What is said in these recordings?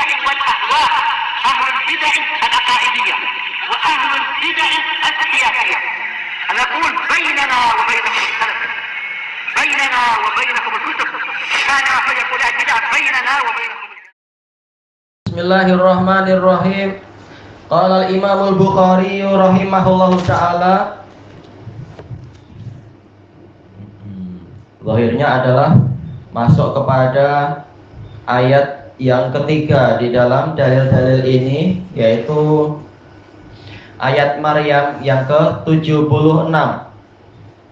البدع والأهواء، أهل البدع العقائدية وأهل البدع السياسية. نقول بيننا وبينكم السلف، بيننا وبينكم الكتب، كان فيقول البدع بيننا وبينكم. Bismillahirrahmanirrahim. Qala al-Imam al-Bukhari rahimahullahu ta'ala. Zahirnya adalah masuk kepada ayat yang ketiga di dalam dalil-dalil ini, yaitu ayat Maryam yang ke-76.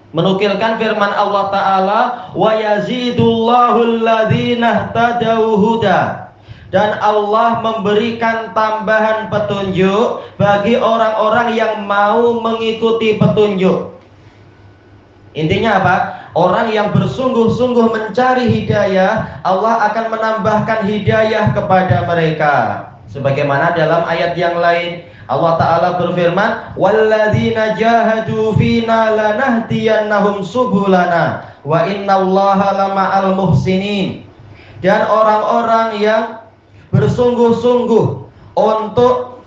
Menukilkan firman Allah Ta'ala, wa yazidullahu alladhina ihtadaw huda, dan Allah memberikan tambahan petunjuk bagi orang-orang yang mau mengikuti petunjuk. Intinya apa? Orang yang bersungguh-sungguh mencari hidayah, Allah akan menambahkan hidayah kepada mereka. Sebagaimana dalam ayat yang lain, Allah Ta'ala berfirman, walladzina jahadu fina lanahdiyannahum subulana wa innallaha lama'al muhsinin. Dan orang-orang yang bersungguh-sungguh untuk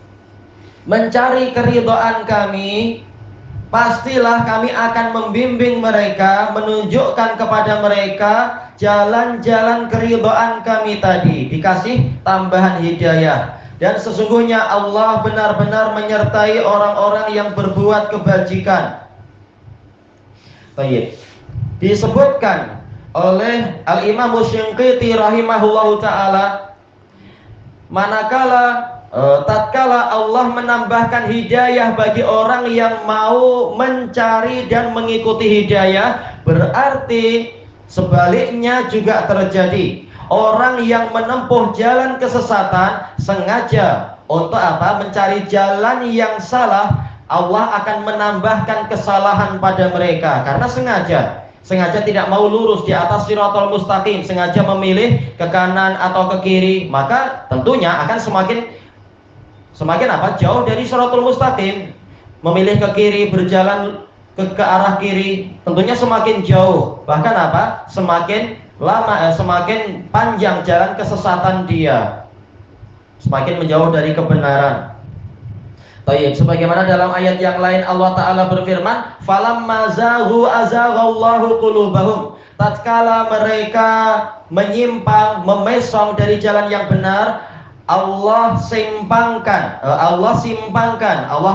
mencari keridhaan kami, pastilah kami akan membimbing mereka, menunjukkan kepada mereka jalan-jalan keridhaan kami tadi. Dikasih tambahan hidayah. Dan sesungguhnya Allah benar-benar menyertai orang-orang yang berbuat kebajikan. Baik. Disebutkan oleh Al-Imam Shinqiti rahimahullahu ta'ala, tatkala Allah menambahkan hidayah bagi orang yang mau mencari dan mengikuti hidayah, berarti sebaliknya juga terjadi. Orang yang menempuh jalan kesesatan sengaja untuk apa? Mencari jalan yang salah, Allah akan menambahkan kesalahan pada mereka karena sengaja tidak mau lurus di atas shiratal mustaqim, sengaja memilih ke kanan atau ke kiri, maka tentunya akan semakin apa? Jauh dari shiratal mustaqim. Memilih ke kiri, berjalan ke arah kiri, tentunya semakin jauh. Bahkan apa? Semakin lama, semakin panjang jalan kesesatan dia, semakin menjauh dari kebenaran. Baik, sebagaimana dalam ayat yang lain Allah Ta'ala berfirman, falamma zaghu azaghallahu qulubahum. Tatkala mereka menyimpang, memesong dari jalan yang benar, Allah simpangkan, Allah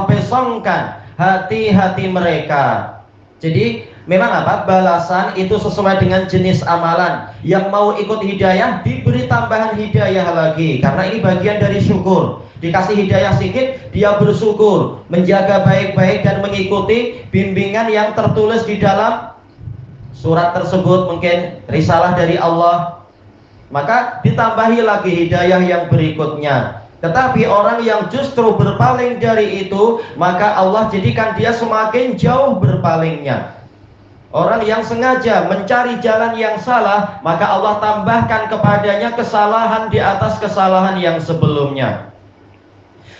pesongkan hati-hati mereka. Jadi memang apa? Balasan itu sesuai dengan jenis amalan. Yang mau ikut hidayah diberi tambahan hidayah lagi, karena ini bagian dari syukur. Dikasih hidayah sedikit, dia bersyukur, menjaga baik-baik dan mengikuti bimbingan yang tertulis di dalam surat tersebut, mungkin risalah dari Allah, maka ditambahi lagi hidayah yang berikutnya. Tetapi orang yang justru berpaling dari itu, maka Allah jadikan dia semakin jauh berpalingnya. Orang yang sengaja mencari jalan yang salah, maka Allah tambahkan kepadanya kesalahan di atas kesalahan yang sebelumnya.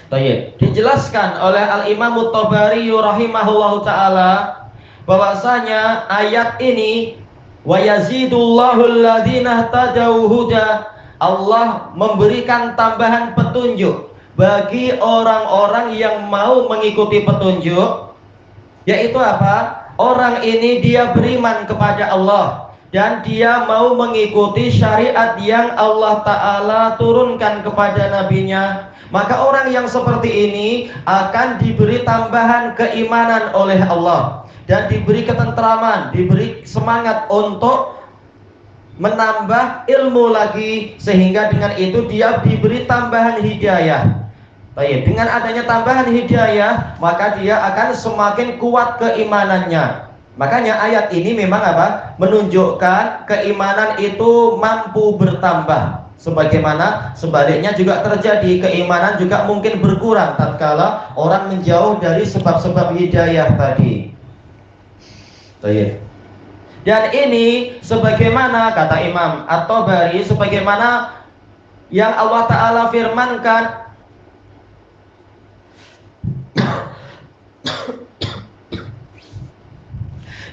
Baik, dijelaskan oleh Al-Imam At-Tabari rahimahullahu ta'ala bahwasanya ayat ini, wa yazidullahu alladhina ihtadaw huda, Allah memberikan tambahan petunjuk bagi orang-orang yang mau mengikuti petunjuk, yaitu apa? Orang ini dia beriman kepada Allah dan dia mau mengikuti syariat yang Allah Ta'ala turunkan kepada nabinya. Maka orang yang seperti ini akan diberi tambahan keimanan oleh Allah dan diberi ketentraman, diberi semangat untuk menambah ilmu lagi, sehingga dengan itu dia diberi tambahan hidayah. Baik, dengan adanya tambahan hidayah, maka dia akan semakin kuat keimanannya. Makanya ayat ini memang apa? Menunjukkan keimanan itu mampu bertambah. Sebagaimana sebaliknya juga terjadi, keimanan juga mungkin berkurang tatkala orang menjauh dari sebab-sebab hidayah tadi. Baik. Dan ini sebagaimana kata Imam At-Tabari, sebagaimana yang Allah Ta'ala firmankan,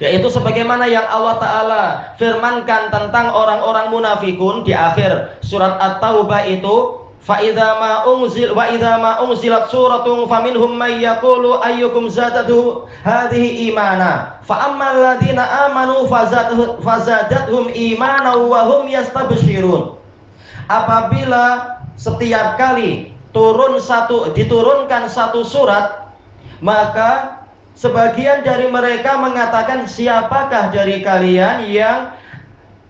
yaitu sebagaimana yang Allah Ta'ala firmankan tentang orang-orang munafikun di akhir surat At-Taubah itu, Fa idza ma unzilat suratun faminhum may yaqulu ayyukum zadatu hadhihi imana fa ammal ladzina amanu fazadathum imana wa hum yastabshirun. Apabila setiap kali diturunkan satu surat, maka sebagian dari mereka mengatakan, siapakah dari kalian yang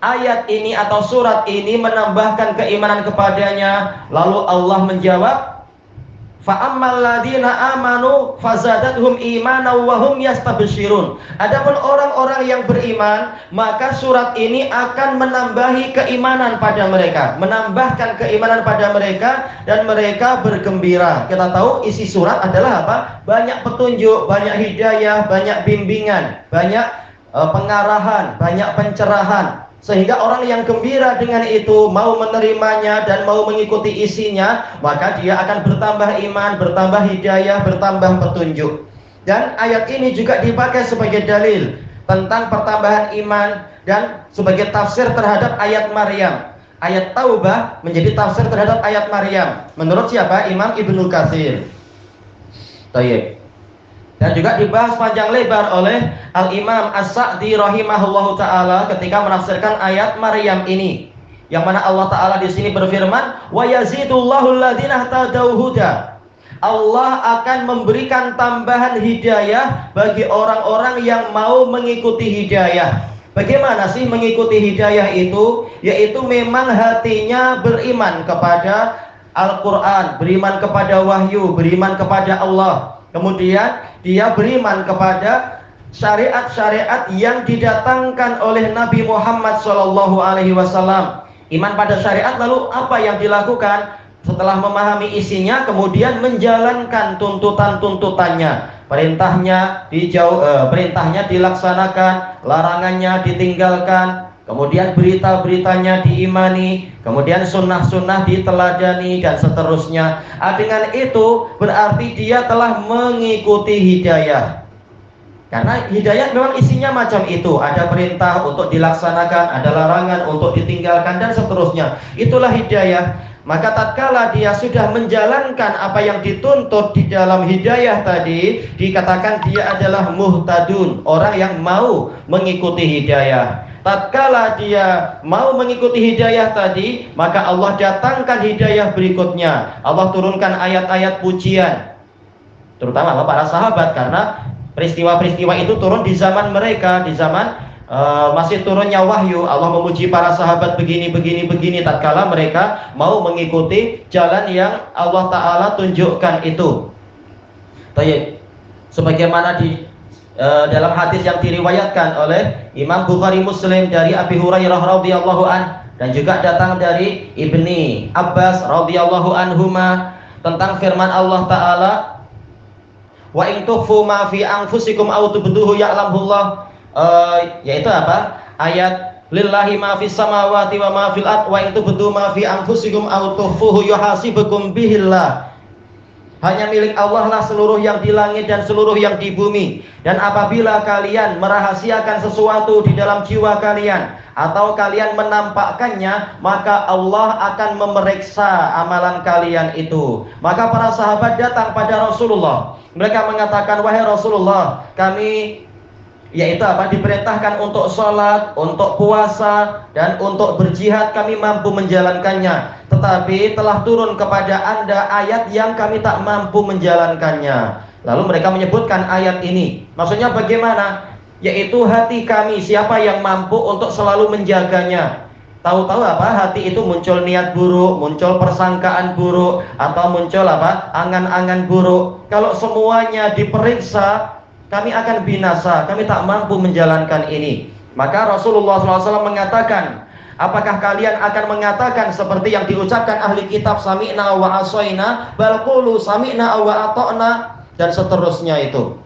ayat ini atau surat ini menambahkan keimanan kepadanya? Lalu Allah menjawab, fa'ammal ladzina amanu fazadathum imanan wa hum yastabshirun. Adapun orang-orang yang beriman, maka surat ini akan menambahi keimanan pada mereka, menambahkan keimanan pada mereka, dan mereka bergembira. Kita tahu isi surat adalah apa? Banyak petunjuk, banyak hidayah, banyak bimbingan, banyak pengarahan, banyak pencerahan. Sehingga orang yang gembira dengan itu, mau menerimanya dan mau mengikuti isinya, maka dia akan bertambah iman, bertambah hidayah, bertambah petunjuk. Dan ayat ini juga dipakai sebagai dalil tentang pertambahan iman dan sebagai tafsir terhadap ayat Maryam. Ayat Taubah menjadi tafsir terhadap ayat Maryam. Menurut siapa? Imam Ibnu Katsir. Baik. Dan juga dibahas panjang lebar oleh Al-Imam As-Sa'di rahimahullahu taala ketika menafsirkan ayat Maryam ini, yang mana Allah taala di sini berfirman, wa yazidullahu alladzina tadau huda. Allah akan memberikan tambahan hidayah bagi orang-orang yang mau mengikuti hidayah. Bagaimana sih mengikuti hidayah itu? Yaitu memang hatinya beriman kepada Al-Quran, beriman kepada wahyu, beriman kepada Allah. Kemudian dia beriman kepada syariat-syariat yang didatangkan oleh Nabi Muhammad SAW. Iman pada syariat, lalu apa yang dilakukan? Setelah memahami isinya, kemudian menjalankan tuntutan-tuntutannya. Perintahnya dilaksanakan, larangannya ditinggalkan. Kemudian berita-beritanya diimani, kemudian sunnah-sunnah diteladani, dan seterusnya. Dengan itu berarti dia telah mengikuti hidayah. Karena hidayah memang isinya macam itu. Ada perintah untuk dilaksanakan, ada larangan untuk ditinggalkan, dan seterusnya. Itulah hidayah. Maka tatkala dia sudah menjalankan apa yang dituntut di dalam hidayah tadi, dikatakan dia adalah muhtadun, orang yang mau mengikuti hidayah. Tatkala dia mau mengikuti hidayah tadi, maka Allah datangkan hidayah berikutnya. Allah turunkan ayat-ayat pujian, terutama para sahabat, karena peristiwa-peristiwa itu turun di zaman mereka, di zaman masih turunnya wahyu. Allah memuji para sahabat begini tatkala mereka mau mengikuti jalan yang Allah Ta'ala tunjukkan itu. Baik, sebagaimana dalam hadis yang diriwayatkan oleh Imam Bukhari Muslim dari Abi Hurairah radhiyallahu an, dan juga datang dari Ibni Abbas radhiyallahu anhuma, tentang firman Allah Ta'ala, wa in tukhfu ma fi anfusikum aw tubduhu ya'lamullah, yaitu apa? Ayat lillahi ma fis samawati wa ma fil ard wa in tubdu ma fi anfusikum aw tukhfuhu yuhasibukum bihillah. Hanya milik Allah lah seluruh yang di langit dan seluruh yang di bumi. Dan apabila kalian merahasiakan sesuatu di dalam jiwa kalian, atau kalian menampakkannya, maka Allah akan memeriksa amalan kalian itu. Maka para sahabat datang pada Rasulullah. Mereka mengatakan, wahai Rasulullah, kami diperintahkan untuk sholat, untuk puasa, dan untuk berjihad, kami mampu menjalankannya. Tetapi telah turun kepada Anda ayat yang kami tak mampu menjalankannya. Lalu mereka menyebutkan ayat ini. Maksudnya bagaimana? Yaitu hati kami, siapa yang mampu untuk selalu menjaganya. Tahu-tahu hati itu muncul niat buruk, muncul persangkaan buruk, atau muncul angan-angan buruk. Kalau semuanya diperiksa, kami akan binasa, kami tak mampu menjalankan ini. Maka Rasulullah SAW mengatakan, apakah kalian akan mengatakan seperti yang diucapkan ahli kitab, sami'na wa asoina, bal qulu sami'na wa ata'na, dan seterusnya itu.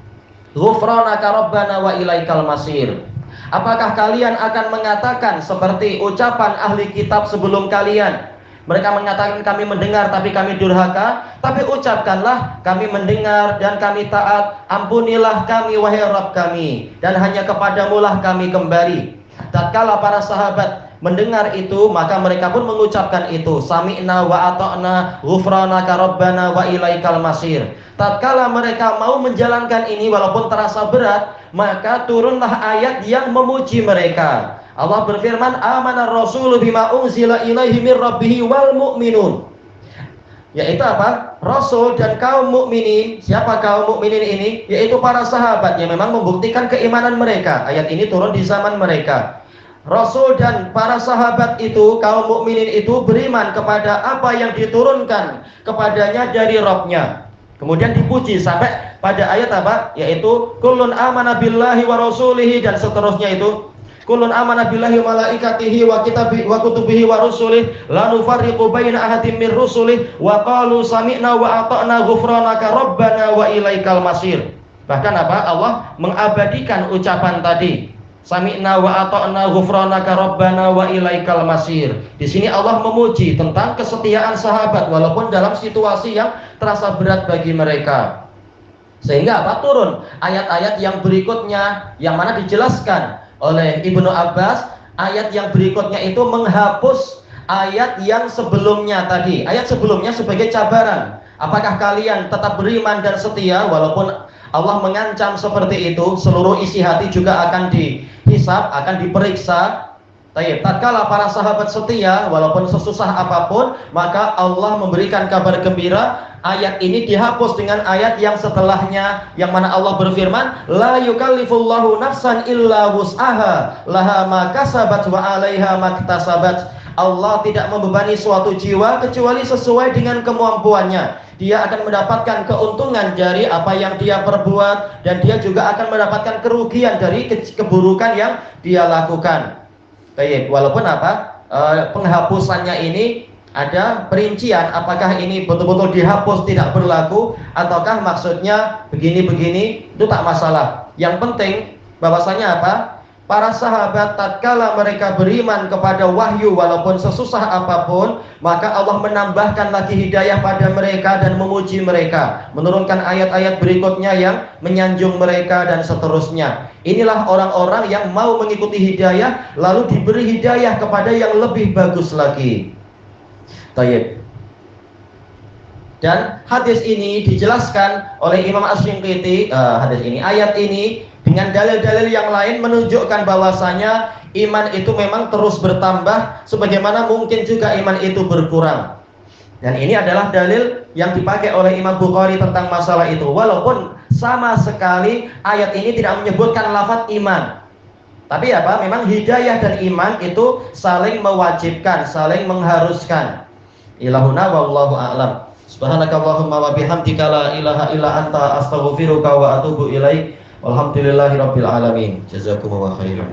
Ghufranaka rabbana wa ilaikal masir. Apakah kalian akan mengatakan seperti ucapan ahli kitab sebelum kalian? Mereka mengatakan kami mendengar tapi kami durhaka. Tapi ucapkanlah kami mendengar dan kami taat. Ampunilah kami wahai Rabb kami, dan hanya kepadamulah kami kembali. Tatkala para sahabat mendengar itu, maka mereka pun mengucapkan itu, sami'na wa ata'na ghufranaka rabbana wa ilaikal masir. Tatkala mereka mau menjalankan ini walaupun terasa berat, maka turunlah ayat yang memuji mereka. Allah berfirman, amanar rasulu bima unzila ilaihi mir rabbihi wal mu'minun. Yaitu apa? Rasul dan kaum mukminin. Siapa kaum mukminin ini? Yaitu para sahabat yang memang membuktikan keimanan mereka. Ayat ini turun di zaman mereka. Rasul dan para sahabat itu, kaum mukminin itu beriman kepada apa yang diturunkan kepadanya dari Rabb-nya. Kemudian dipuji sampai pada ayat apa? Yaitu kullun amana billahi wa rasulihi, dan seterusnya itu. Kullun amana billahi wa malaikatihi wa kitabihi wa kutubihi wa rusulih la nufarriqu baina ahadin min rusulih wa qalu sami'na wa ata'na ghufranaka rabbana wa ilaikal masir. Bahkan apa? Allah mengabadikan ucapan tadi. Sami'na wa ata'na ghufranaka rabbana wa ilaikal masir. Di sini Allah memuji tentang kesetiaan sahabat walaupun dalam situasi yang terasa berat bagi mereka. Sehingga apa? Turun ayat-ayat yang berikutnya yang mana dijelaskan oleh Ibnu Abbas. Ayat yang berikutnya itu menghapus ayat yang sebelumnya tadi. Ayat sebelumnya sebagai cabaran. Apakah kalian tetap beriman dan setia walaupun Allah mengancam seperti itu? Seluruh isi hati juga akan dihisab, akan diperiksa. Tatkala para sahabat setia walaupun sesusah apapun, maka Allah memberikan kabar gembira. Ayat ini dihapus dengan ayat yang setelahnya, yang mana Allah berfirman, la yukallifullahu nafsan illa wus'aha laha ma kasabat wa 'alaiha ma iktasabat. Allah tidak membebani suatu jiwa kecuali sesuai dengan kemampuannya. Dia akan mendapatkan keuntungan dari apa yang dia perbuat, dan dia juga akan mendapatkan kerugian dari keburukan yang dia lakukan. Baik, walaupun apa? Penghapusannya ini ada perincian, apakah ini betul-betul dihapus tidak berlaku ataukah maksudnya begini-begini, itu tak masalah. Yang penting bahwasanya apa? Para sahabat tatkala mereka beriman kepada wahyu walaupun sesusah apapun, maka Allah menambahkan lagi hidayah pada mereka dan memuji mereka, menurunkan ayat-ayat berikutnya yang menyanjung mereka dan seterusnya. Inilah orang-orang yang mau mengikuti hidayah lalu diberi hidayah kepada yang lebih bagus lagi. Tayyib. Dan hadis ini dijelaskan oleh Imam Asy-Shinqiti, ayat ini dengan dalil-dalil yang lain menunjukkan bahwasanya iman itu memang terus bertambah, sebagaimana mungkin juga iman itu berkurang. Dan ini adalah dalil yang dipakai oleh Imam Bukhari tentang masalah itu. Walaupun sama sekali ayat ini tidak menyebutkan lafaz iman. Tapi apa? Memang hidayah dan iman itu saling mewajibkan, saling mengharuskan. Ilahuna wallahu a'lam. Subhanakallahumma wa bihamdika la ilaha illa anta astaghfiruka wa atubu ilaik. Walhamdulillahirabbil alamin. Jazakumullahu khairan.